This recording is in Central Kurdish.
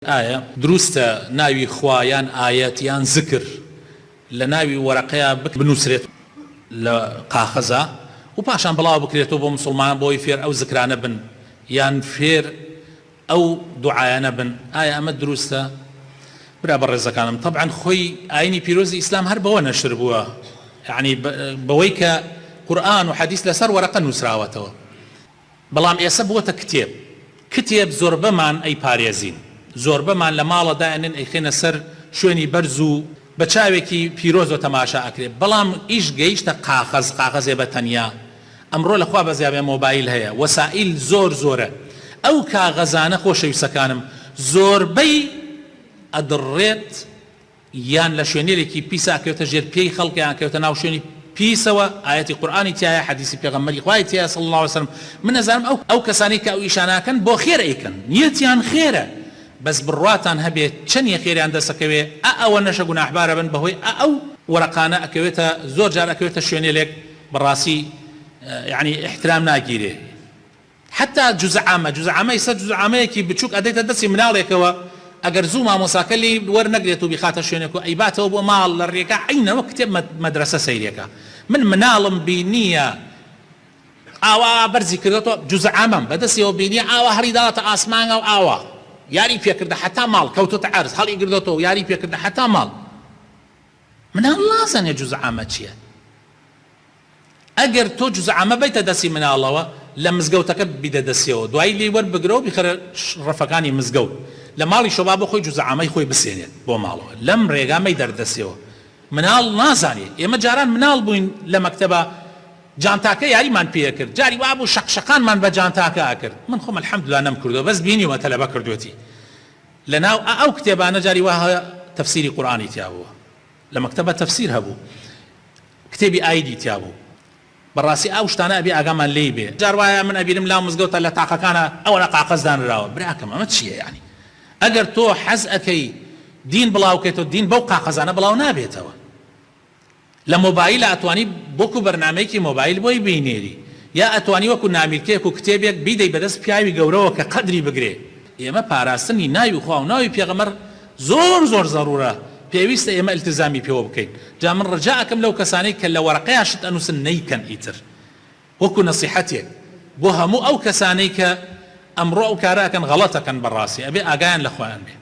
آية دروستە ناوی خوایان ئاەتیان ذکر لە ناوی وەرەقەیە بنووسرێت لە قاخەزە و پاشان بڵاو بکرێتەوە بۆ مسلمان بۆی فێر ئەو ذکرانە بن یان فێر ئەو دوعایانە بن. ئایا ئەمە دروستە؟ برا بەڕێزەکانم طبعا خۆی ئاینی پیرۆزی ئیسلام هەر بەوە نەشر بووە، یعنی بەوەی کە قورئان و حەدیث لەسەر وەرەقە نووسراوەتەوە، بەڵام ئێستا بووەتە کتێب زۆربەمان ئەی پارێزین، زۆربەمان لە ماڵە دایانن ئەیخێنە سەر شوێنی بەرز و بە چاوێکی پیرۆز و تەماشا ئەکرێت، بەڵام ئیش گەیشتە قاغەزێ بە تەنیا. ئەمڕۆ لەخوا بەزیابێ مۆبایل هەیە، وەسائل زۆرە. ئەو کاغەزانە خۆشەویستەکانم زۆربەی ئەدڕێت یان لە شوێنێکی پیسە ئەکەوێتە ژێر پێی خەڵکیان کەوتە ناو شوێنی پیسەوە، ئاەتی قورئانی تایە، حەدیثی پێغەمبەری خوای تایە صلی الله علیه وسلم. من نەزانم ئەو کەسانی کە ئەو ئیشاناکەن بۆ خێر ئەیکەن، نیەتیان خێرە، بەس بڕواتان هەبێت چەندی خێریان دەسەکەوێ ئەوە نەشە گوناحبارە بن بەهۆی ئەو وەرەقانە ئەکەوێتە زۆر جار ئەکەوێتە شوێنێک بەڕاستی یعنی احترام ناگیرێ. حتا جوزعامە ئێستا جوزعامەیەکی بچووک ئەدەیتە دەستی مناڵێکەوە، ئەگەر زوو مامۆساکە لی وەرنەگرێت و بیخاتە شوێنێک و ئەیباتەوە بۆ ماڵ لە ڕێگە عینەوە کتێب مەدرسە سەیرێکە. من مناڵم بینیە ئاوا بەرزی کردێتەوە، جوزعامەم بەدەستیەوە بینیە ئاوا هەری داڵاتە ئاسمانە و ئاوا یاری پێکردە حتا ماڵ کەوتۆتە عەرز هەڵی گردێتەوە یاری پێکردە حتا ماڵ. مناڵ نازانێت جوزعامە چییە. ئەگەر تۆ جوزعامە بیتە دەستی مناڵەوە لە مزگەوتەکە بیدە دەستیەوە، دوایی لێ وەربگرەوە بیخەرە ڕەفەکانی مزگەوت، لە ماڵی شۆبا بۆ خۆی جوزعامەی خۆی بسێنێت بۆ ماڵەوە، لەم ڕێگامەی دەردەستیەوە. مناڵ نازانێت. ئێمە جاران مناڵ بووین لە مەکتەبە جانتاکە یاریمان پێ کرد، جاری وا بوو شەقشەقانمان بە جانتاکە ئەکرد. من خۆم الحەمدوللا نەم کردەوە، بەس بینیوە تەلەبە کردوێتی. لەناو ئەو کتێبانە جاری وا تەفسیری قورئانی تیا بووە، لە مەکتەبە تەفسیر هەبوو، کتێبی ئایدی تیا بوو. بەڕاستی ئەو شتانە ئەبێ ئاگامان لێی بێ. جار وایە من ئەبینم لاو مزگەوتە لە تاقەکانە ئەوەنە قاقەز دانراوە. براکەم ئەمە چییە؟ یعنی ئەگەر تۆ حەز ئەەکەی دین بڵاوکەیتەوە، دین بەو قاقەزانە بڵاو نابێتەوە. لە مۆبایل ئەتوانی بۆکو بەرنامەیەکی مۆبایل بۆی بینێری، یا ئەتوانی وەکو نامیرکەیەک و کتێبێک بیدەی بەدەست پیاوی گەورەوە کە قەدری بگرێ. ئێمە پاراستنی ناوی خوا و ناوی پێغەمبەر زۆر زەڕورە، پێویستە ئێمە ئیلتزامی پێوە بکەین. جا من ڕجا ئەکەم لەو کەسانەی کە لە وەرەقەیان شت ئەنووسن نەیکەن ئیتر، وەکو نەسیحەتێک بۆ هەموو ئەو کەسانەی کە ئەمڕۆ ئەو کارە ئەکەن غەڵەتەکەن، بەڕاستی ئەبێ ئاگایان لە خۆیان بێ.